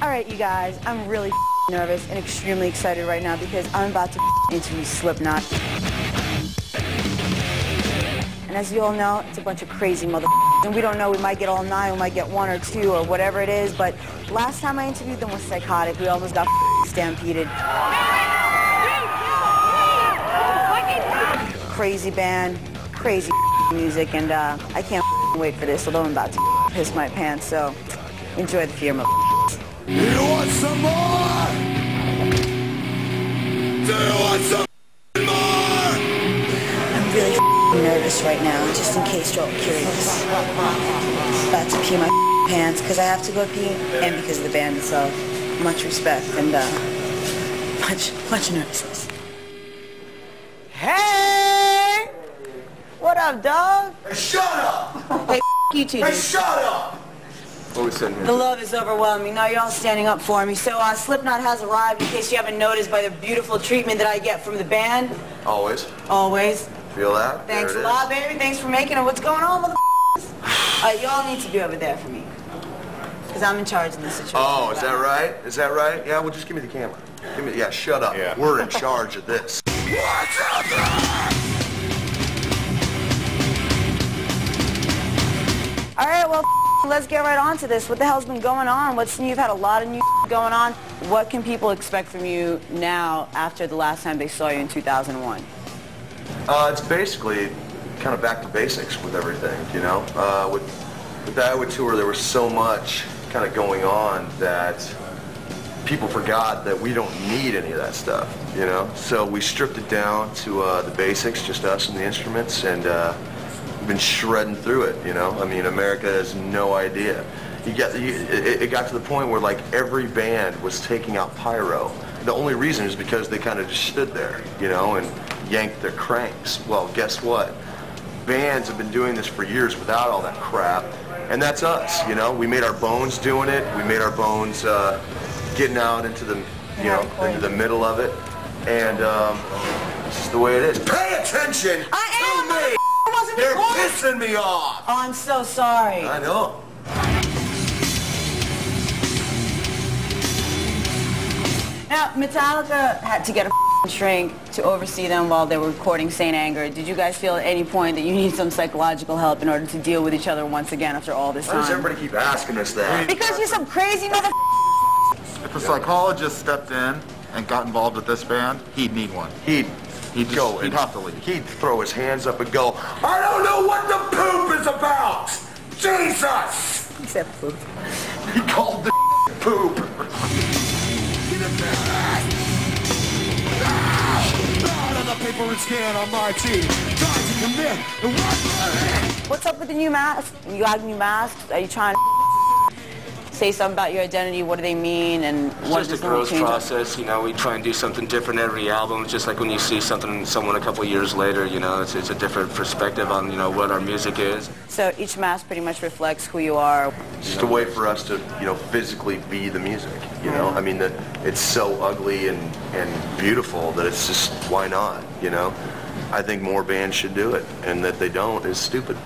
Alright, you guys, I'm really nervous and extremely excited right now because I'm about to interview Slipknot. And as you all know, it's a bunch of crazy and we don't know, we might get all 9, we might get 1 or 2 or whatever it is, but last time I interviewed them was psychotic. We almost got stampeded. Crazy band, crazy music, and I can't wait for this, although I'm about to piss my pants, so enjoy the fear, You want some more? Do you want some more? I'm really nervous right now, just in case you're all curious. About to pee my pants because I have to go pee, and because of the band itself. Much respect and much nervousness. Hey! What up, dog? Hey, shut up! Hey, you two. Hey, shut up! What are we sitting here? The love is overwhelming. Now you're all standing up for me. So Slipknot has arrived, in case you haven't noticed by the beautiful treatment that I get from the band. Always. Always. Feel that? Thanks a lot, baby. Thanks for making it. What's going on, motherfuckers? Y'all need to be over there for me. Because I'm in charge of this situation. Oh, is that right? Is that right? Yeah, well, just give me the camera. Yeah, shut up. Yeah. We're in charge of this. What's up there? All right, well, let's get right on to this. What the hell's been going on? What's new? You've had a lot of new going on. What can people expect from you now after the last time they saw you in 2001? It's basically kind of back to basics with everything, you know? With the Iowa tour, there was so much kind of going on that people forgot that we don't need any of that stuff, you know? So we stripped it down to the basics, just us and the instruments, and we've been shredding through it, you know? I mean, America has no idea. It got to the point where, like, every band was taking out pyro. The only reason is because they kind of just stood there, you know, and yanked their cranks. Well, guess what? Bands have been doing this for years without all that crap, and that's us, you know? We made our bones doing it. We made our bones getting out into the, you know, into the middle of it, and this is the way it is. Pay attention I am! to me! They're pissing me off! Oh, I'm so sorry. I know. Now, Metallica had to get a shrink to oversee them while they were recording Saint Anger. Did you guys feel at any point that you need some psychological help in order to deal with each other once again after all this Why does time? everybody keep asking us that? Because you're some crazy mother. If a psychologist stepped in and got involved with this band, he'd need one. He'd He'd have to leave. He'd throw his hands up and go, I don't know what the poop is about! Jesus! He said poop. he called the poop. Out of the paper and scan on my team. Trying to commit and what? What's up with the new mask? You got new masks? Are you trying to say something about your identity? What do they mean? And It's what just does a growth change? process, you know. We try and do something different every album, just like when you see someone a couple years later, you know, it's a different perspective on, you know, what our music is. So each mask pretty much reflects who you are. It's just a way for us to, you know, physically be the music, you know? I mean, it's so ugly and beautiful that it's just, why not, you know? I think more bands should do it, and that they don't is stupid.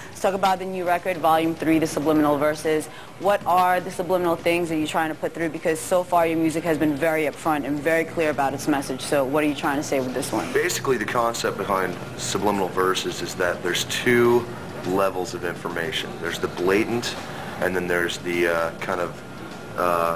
Let's talk about the new record, Volume 3, The Subliminal Verses. What are the subliminal things that you're trying to put through? Because so far your music has been very upfront and very clear about its message. So what are you trying to say with this one? Basically, the concept behind Subliminal Verses is that there's 2 levels of information. There's the blatant, and then there's the kind of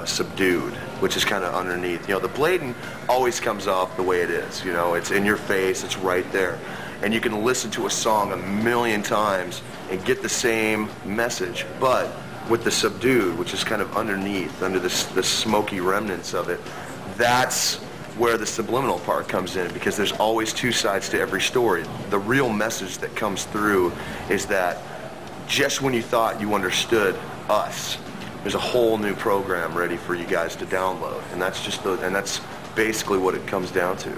subdued, which is kind of underneath. You know, the blatant always comes off the way it is. You know, it's in your face, it's right there. And you can listen to a song 1,000,000 times and get the same message. But with the subdued, which is kind of underneath, under the smoky remnants of it, that's where the subliminal part comes in, because there's always 2 sides to every story. The real message that comes through is that just when you thought you understood us, there's a whole new program ready for you guys to download. And that's just and that's basically what it comes down to.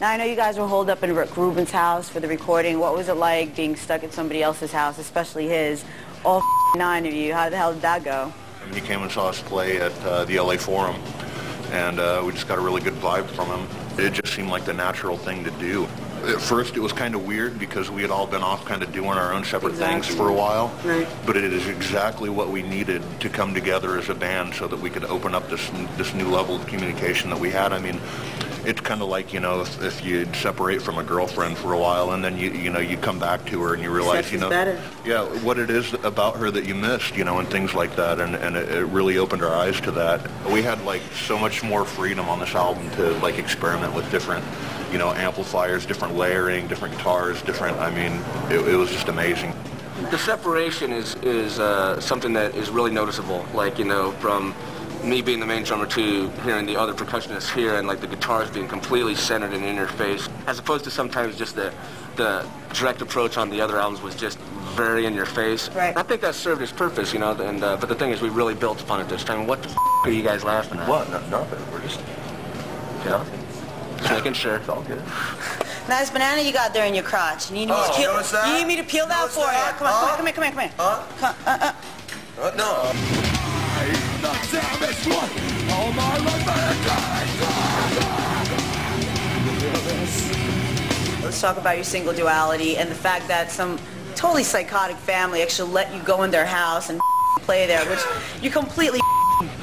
Now, I know you guys were holed up in Rick Rubin's house for the recording. What was it like being stuck at somebody else's house, especially his? All 9 of you. How the hell did that go? He came and saw us play at the LA Forum, and we just got a really good vibe from him. It just seemed like the natural thing to do. At first, it was kind of weird because we had all been off kind of doing our own separate things for a while. Right. But it is exactly what we needed to come together as a band so that we could open up this new level of communication that we had. I mean, it's kind of like, you know, if you separate from a girlfriend for a while and then you come back to her and you realize, Sex is better. Yeah, what it is about her that you missed, you know, and things like that, and it really opened our eyes to that. We had like so much more freedom on this album to like experiment with different, you know, amplifiers, different layering, different guitars, I mean, it was just amazing. The separation is something that is really noticeable, like, you know, from me being the main drummer to hearing the other percussionists here and like the guitars being completely centered and in your face, as opposed to sometimes just the direct approach on the other albums was just very in your face. Right. I think that served its purpose, you know, and but the thing is we really built upon it this time. What the are you guys laughing at? What? Nothing. We're just, Just making sure. It's all good. Nice banana you got there in your crotch. You need me to peel, notice that? you need me to peel that for you. Come on, come here. No. The damaged one, all my life Let's talk about your single Duality and the fact that some totally psychotic family actually let you go in their house and play there, which you completely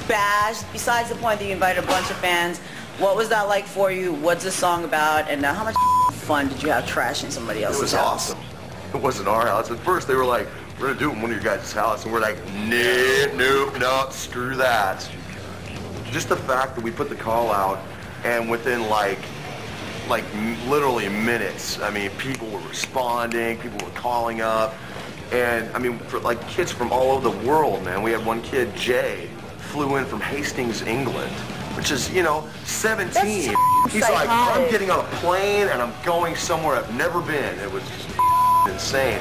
bashed, besides the point that you invited a bunch of fans. What was that like for you? What's the song about? And how much fun did you have trashing somebody else's house? It was awesome. It wasn't our house. At first they were like, we're going to do it in one of your guys' house. And we're like, no, screw that. Just the fact that we put the call out and within like literally minutes, I mean, people were responding, people were calling up. And I mean, for like kids from all over the world, man. We had one kid, Jay, flew in from Hastings, England, which is, you know, 17. He's like, I'm getting on a plane and I'm going somewhere I've never been. It was just insane.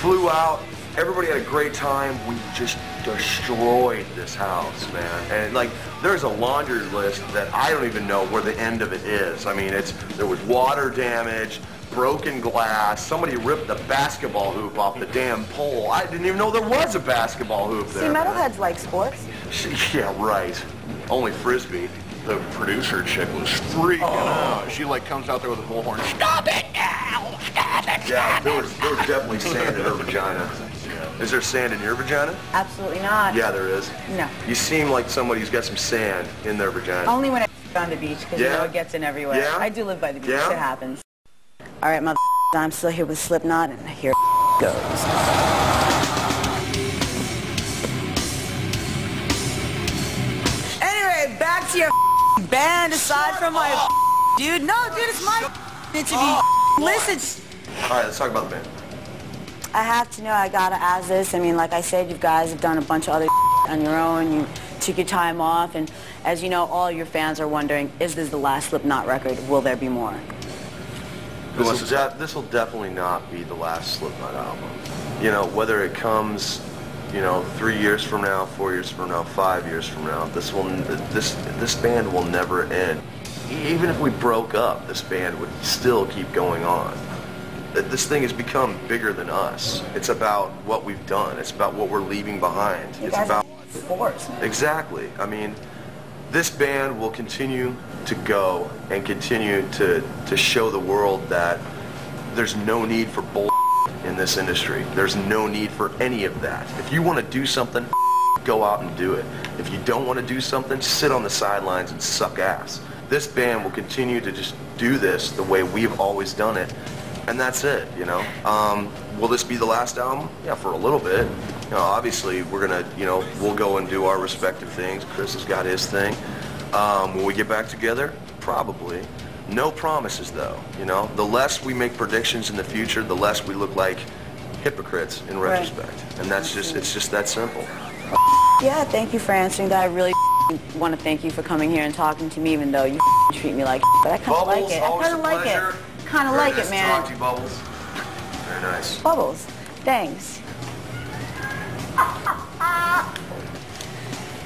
Flew out. Everybody had a great time. We just destroyed this house, man. And like, there's a laundry list that I don't even know where the end of it is. I mean, there was water damage, broken glass. Somebody ripped the basketball hoop off the damn pole. I didn't even know there was a basketball hoop there. See, metalheads like sports. Yeah, right. Only Frisbee. The producer chick was freaking out. She like comes out there with a bullhorn. Stop it now! Stop it! Yeah, there was definitely sand in her vagina. Is there sand in your vagina? Absolutely not. Yeah, there is. No. You seem like somebody who's got some sand in their vagina. Only when I on the beach, because you know it gets in everywhere. Yeah? I do live by the beach. Yeah? It happens. All right, mother. I'm still here with Slipknot, and here goes. Anyway, back to your band. Aside from my dude, no, dude, it's my interview. Listen. All right, let's talk about the band. I have to know. I gotta ask this. I mean, like I said, you guys have done a bunch of other on your own. You took your time off, and as you know, all your fans are wondering: is this the last Slipknot record? Will there be more? This will definitely not be the last Slipknot album. You know, whether it comes, you know, 3 years from now, 4 years from now, 5 years from now, this band will never end. Even if we broke up, this band would still keep going on. This thing has become bigger than us. It's about what we've done. It's about what we're leaving behind. It's about force, man. Exactly. I mean, this band will continue to go and continue to show the world that there's no need for bull in this industry. There's no need for any of that. If you want to do something, go out and do it. If you don't want to do something, sit on the sidelines and suck ass. This band will continue to just do this the way we've always done it. And that's it, you know. Will this be the last album? Yeah, for a little bit. You know, obviously, we're gonna, you know, we'll go and do our respective things. Chris has got his thing. Will we get back together? Probably. No promises, though. You know, the less we make predictions in the future, the less we look like hypocrites in retrospect. And that's just, it's just that simple. Yeah, thank you for answering that. I really want to thank you for coming here and talking to me, even though you treat me like but I kind of like it. I kind of like it. Kind of like it, man. Talk to you, Bubbles. Very nice. Bubbles, thanks.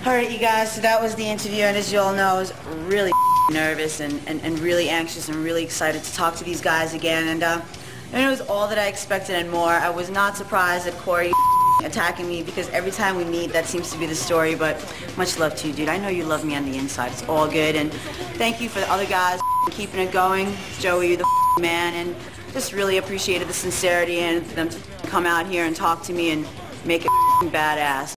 All right, you guys, so that was the interview, and as you all know, it was really nervous and really anxious and really excited to talk to these guys again. And it was all that I expected and more. I was not surprised at Corey attacking me because every time we meet, that seems to be the story. But much love to you, dude. I know you love me on the inside. It's all good. And thank you for the other guys keeping it going. Joey, you're the man. And just really appreciated the sincerity and for them to come out here and talk to me and make it badass.